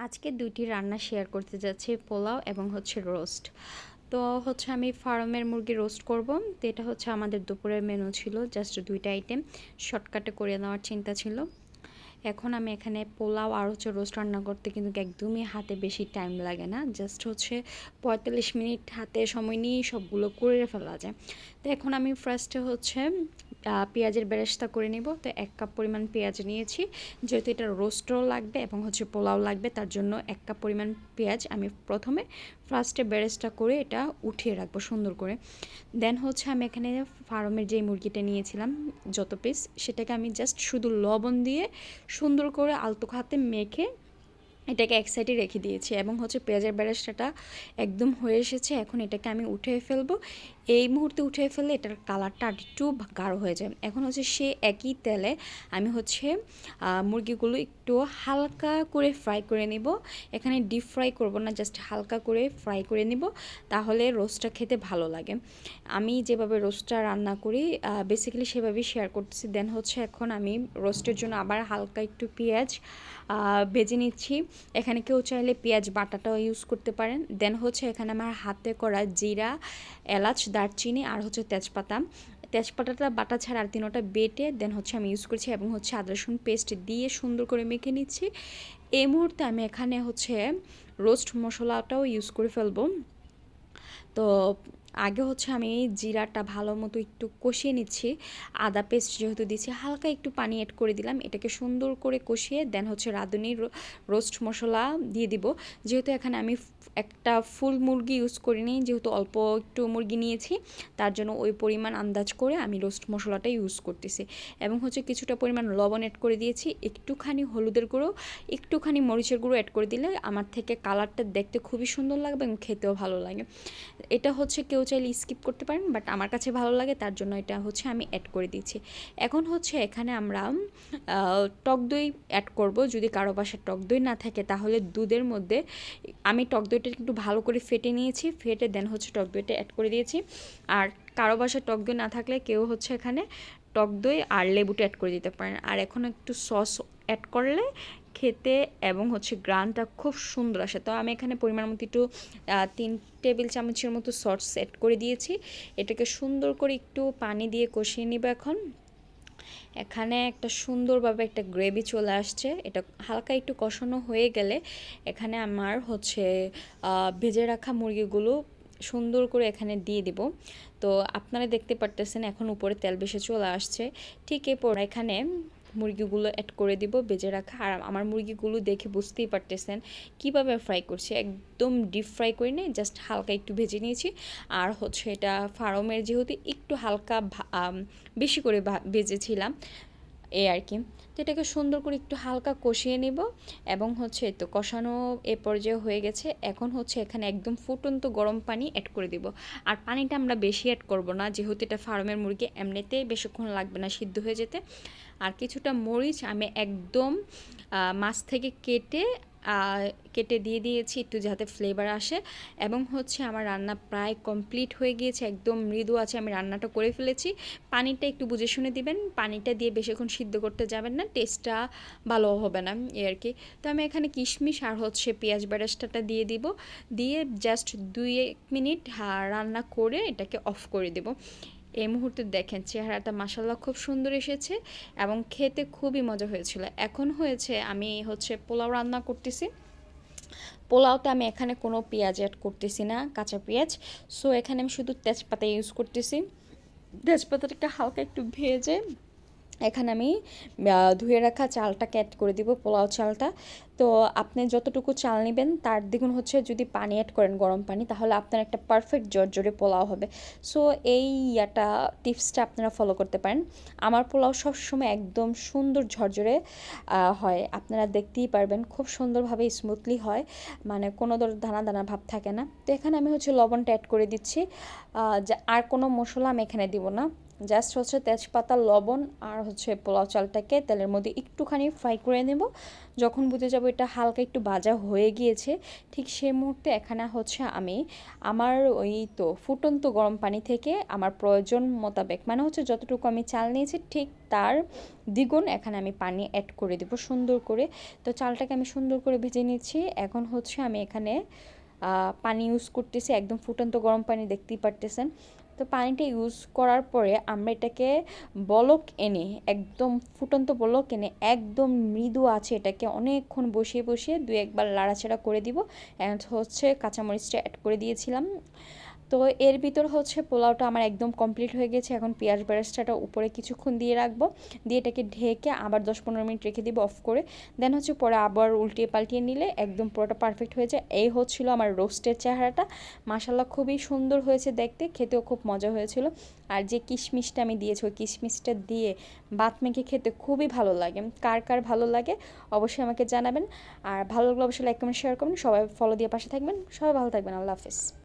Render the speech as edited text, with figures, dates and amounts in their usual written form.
আজকে ২টি রান্না শেয়ার করতে যাচ্ছি, পোলাও এবং হচ্ছে রোস্ট। তো হচ্ছে আমি ফার্মের মুরগি রোস্ট করব। তো এটা হচ্ছে আমাদের দুপুরের মেনু ছিল, জাস্ট ২টা আইটেম শর্টকাটে করে নেওয়ার চিন্তা ছিল। এখন আমি এখানে পোলাও আর হচ্ছে রোস্ট রান্না করতে কিন্তু একদমই হাতে বেশি টাইম লাগে না, জাস্ট হচ্ছে ৪৫ মিনিট হাতে সময় নিয়ে সবগুলো করে ফেলা যায়। তো এখন আমি ফার্স্টে হচ্ছে পেঁয়াজের বেরেস্তা করে নিব। তো ১ কাপ পরিমাণ পেঁয়াজ নিয়েছি, যেহেতু এটা রোস্টও লাগবে এবং হচ্ছে পোলাও লাগবে, তার জন্য ১ কাপ পরিমাণ পেঁয়াজ আমি প্রথমে ফার্স্টে বেরেস্তা করে এটা উঠিয়ে রাখবো সুন্দর করে। দেন হচ্ছে আমি এখানে ফার্মের যে মুরগিটা নিয়েছিলাম যত পিস, সেটাকে আমি জাস্ট শুধু লবণ দিয়ে সুন্দর করে আলতো হাতে মেখে এটাকে এক সাইডে রেখে দিয়েছি এবং হচ্ছে পেঁয়াজের বেরেস্তাটা একদম হয়ে এসেছে। এখন এটাকে আমি উঠিয়ে ফেলবো। এই মুহূর্তে উঠিয়ে ফেললে এটার কালারটা আর একটু গাঢ় হয়ে যায়। এখন হচ্ছে সে একই তেলে আমি হচ্ছে মুরগিগুলো একটু হালকা করে ফ্রাই করে নিব। এখানে ডিপ ফ্রাই করব না, জাস্ট হালকা করে ফ্রাই করে নিব, তাহলে রোস্টটা খেতে ভালো লাগে। আমি যেভাবে রোস্টটা রান্না করি বেসিক্যালি সেভাবেই শেয়ার করতেছি। দেন হচ্ছে এখন আমি রোস্টের জন্য আবার হালকা একটু পেঁয়াজ ভেজে নিচ্ছি। এখানে কেউ চাইলে পেঁয়াজ বাটাটাও ইউজ করতে পারেন। দেন হচ্ছে এখানে আমার হাতে করা জিরা, এলাচ, দারচিনি আর হচ্ছে তেজপাতাটা বাটা ছাড়া আর ৩টা বেটে দেন হচ্ছে আমি ইউজ করছি এবং হচ্ছে আদা রসুন পেস্ট দিয়ে সুন্দর করে মেখে নিচ্ছি। এই মুহূর্তে আমি এখানে হচ্ছে রোস্ট মশলাটাও ইউজ করে ফেলবো। তো আগে হচ্ছে আমি জিরাটা ভালো মতো একটু কষিয়ে নিচ্ছি। আদা পেস্ট যেহেতু দিচ্ছি, হালকা একটু পানি অ্যাড করে দিলাম, এটাকে সুন্দর করে কষিয়ে দেন হচ্ছে রাঁধুনি রোস্ট মশলা দিয়ে দিব। যেহেতু এখানে আমি একটা ফুল মুরগি ইউজ করিনি, যেহেতু অল্প একটু মুরগি নিয়েছি, তার জন্য ওই পরিমাণ আন্দাজ করে আমি রোস্ট মশলাটা ইউজ করতেছি। এবং হচ্ছে কিছুটা পরিমাণ লবণ অ্যাড করে দিয়েছি, একটুখানি হলুদের গুঁড়ো, একটুখানি মরিচের গুঁড়ো অ্যাড করে দিলে আমার থেকে কালারটা দেখতে খুবই সুন্দর লাগবে এবং খেতেও ভালো লাগে। এটা হচ্ছে কেউ চাইলে স্কিপ করতে পারেন, বাট আমার কাছে ভালো লাগে, তার জন্য এটা হচ্ছে আমি অ্যাড করে দিচ্ছি। এখন হচ্ছে এখানে আমরা টক দই অ্যাড করব। যদি কারো বাসায় টক দই না থাকে তাহলে দুধের মধ্যে আমি টক দইটা একটু ভালো করে ফেটে নিয়েছি, ফেটে দেন হচ্ছে টক দইটা অ্যাড করে দিয়েছি। আর কারো বাসায় টক দই না থাকলে কেউ হচ্ছে এখানে টক দই আর লেবুটা অ্যাড করে দিতে পারেন। আর এখন একটু সস অ্যাড করলে খেতে এবং হচ্ছে গ্রানটা খুব সুন্দর আসে। তো আমি এখানে পরিমাণ মতো একটু ৩ টেবিল চামচের মতো সস অ্যাড করে দিয়েছি। এটাকে সুন্দর করে একটু পানি দিয়ে কষিয়ে নিব। এখন এখানে একটা সুন্দরভাবে একটা গ্রেভি চলে আসছে। এটা হালকা একটু কষানো হয়ে গেলে এখানে আমার হচ্ছে ভেজে রাখা মুরগিগুলো সুন্দর করে এখানে দিয়ে দিব। তো আপনারা দেখতে পারতেছেন এখন উপরে তেল ভেসে চলে আসছে। ঠিক এরপর এখানে মুরগিগুলো অ্যাড করে দিব ভেজে রাখা। আর আমার মুরগিগুলো দেখে বুঝতেই পারতেছেন কীভাবে ফ্রাই করছি, একদম ডিপ ফ্রাই করে নিয়ে জাস্ট হালকা একটু ভেজে নিয়েছি। আর হচ্ছে এটা ফার্মের যেহেতু একটু হালকা বেশি করে ভেজেছিলাম এই আর কি। তো এটাকে সুন্দর করে একটু হালকা কষিয়ে নিব এবং হচ্ছে তো কষানো এ পর্যায়ে হয়ে গেছে। এখন হচ্ছে এখানে একদম ফুটন্ত গরম পানি অ্যাড করে দিব। আর পানিটা আমরা বেশি অ্যাড করব না, যেহেতু এটা ফার্মের মুরগি, এমনিতেই বেশিক্ষণ লাগবে না সিদ্ধ হয়ে যেতে। আর কিছুটা মরিচ আমি একদম মাছ থেকে কেটে দিয়ে দিয়েছি একটু যাতে ফ্লেভার আসে। এবং হচ্ছে আমার রান্না প্রায় কমপ্লিট হয়ে গিয়েছে, একদম মৃদু আছে, আমি রান্নাটা করে ফেলেছি। পানিটা একটু বুঝে শুনে দিবেন, পানিটা দিয়ে বেশিক্ষণ সিদ্ধ করতে যাবেন না, টেস্টটা ভালো হবে না এই আর কি। তো আমি এখানে কিশমিশ আর হচ্ছে পেঁয়াজ বেরেস্তাটা দিয়ে দিব, দিয়ে জাস্ট ২ মিনিট রান্না করে এটাকে অফ করে দেব। এই মুহূর্তে দেখেন চেহারাটা মাশাআল্লাহ খুব সুন্দর এসেছে এবং খেতে খুবই মজা হয়েছিল। এখন হয়েছে আমি হচ্ছে পোলাও রান্না করতেছি। পোলাওতে আমি এখানে কোনো পেঁয়াজ অ্যাড করতেছি না, কাঁচা পেঁয়াজ। সো এখানে আমি শুধু তেজপাতা ইউজ করতেছি। তেজপাতাটাকে হালকা একটু ভেজে এখানে আমি ধুয়ে রাখা চালটাকে অ্যাড করে দিব, পোলাও চালটা। তো আপনি যতটুকু চাল নেবেন তার দ্বিগুণ হচ্ছে যদি পানি অ্যাড করেন, গরম পানি, তাহলে আপনার একটা পারফেক্ট জর্জরে পোলাও হবে। সো এই টিপসটা আপনারা ফলো করতে পারেন। আমার পোলাও সবসময় একদম সুন্দর ঝরঝরে হয়, আপনারা দেখতেই পারবেন খুব সুন্দরভাবে স্মুথলি হয়, মানে কোনো দানা দানা ভাব থাকে না। তো এখানে আমি হচ্ছে লবণটা অ্যাড করে দিচ্ছি। আর কোনো মশলা আমি এখানে দিব না, জাস্ট হচ্ছে তেজপাতা, লবণ আর হচ্ছে পোলাও চালটাকে তেলের মধ্যে একটুখানি ফ্রাই করে নেব। যখন বুঝে যাব এটা হালকা একটু ভাজা হয়ে গিয়েছে, ঠিক সেই মুহূর্তে এখানে হচ্ছে আমি আমার ওই তো ফুটন্ত গরম পানি থেকে আমার প্রয়োজন মোতাবেক, মানে হচ্ছে যতটুকু আমি চাল নিয়েছি ঠিক তার দ্বিগুণ এখানে আমি পানি অ্যাড করে দেবো সুন্দর করে। তো চালটাকে আমি সুন্দর করে ভেজে নিচ্ছি। এখন হচ্ছে আমি এখানে পানি ইউজ করতেছি, একদম ফুটন্ত গরম পানি, দেখতেই পারতেছেন। তো পানিটা ইউজ করার পরে আমরা এটাকে বলক এনে, একদম ফুটন্ত বলক এনে একদম মৃদু আছে এটাকে অনেকক্ষণ বসিয়ে বসিয়ে দুই একবার লাড়াচাড়া করে দিব। অ্যান্ড হচ্ছে কাঁচামরিচটা অ্যাড করে দিয়েছিলাম। তো এর ভিতর হচ্ছে পোলাওটা আমার একদম কমপ্লিট হয়ে গেছে। এখন পেঁয়াজ বেরেস্তাটা উপরে কিছুক্ষণ দিয়ে রাখবো, দিয়ে এটাকে ঢেকে আবার 10-15 মিনিট রেখে দিব অফ করে। দেন হচ্ছে পরে আবার উল্টিয়ে পাল্টিয়ে নিলে একদম পুরোটা পারফেক্ট হয়ে যায়। এই হচ্ছিল আমার রোস্টের চেহারাটা। মাশাল্লাহ খুবই সুন্দর হয়েছে দেখতে, খেতেও খুব মজা হয়েছিল। আর যে কিশমিশটা আমি দিয়েছি ওই কিশমিশটা দিয়ে ভাত মেখে খেতে খুবই ভালো লাগে। কার কার ভালো লাগে অবশ্যই আমাকে জানাবেন। আর ভালো লাগলে অবশ্যই লাইক কমেন্ট শেয়ার করবেন। সবাই ফলো দিয়ে পাশে থাকবেন। সবাই ভালো থাকবেন। আল্লাহ হাফেজ।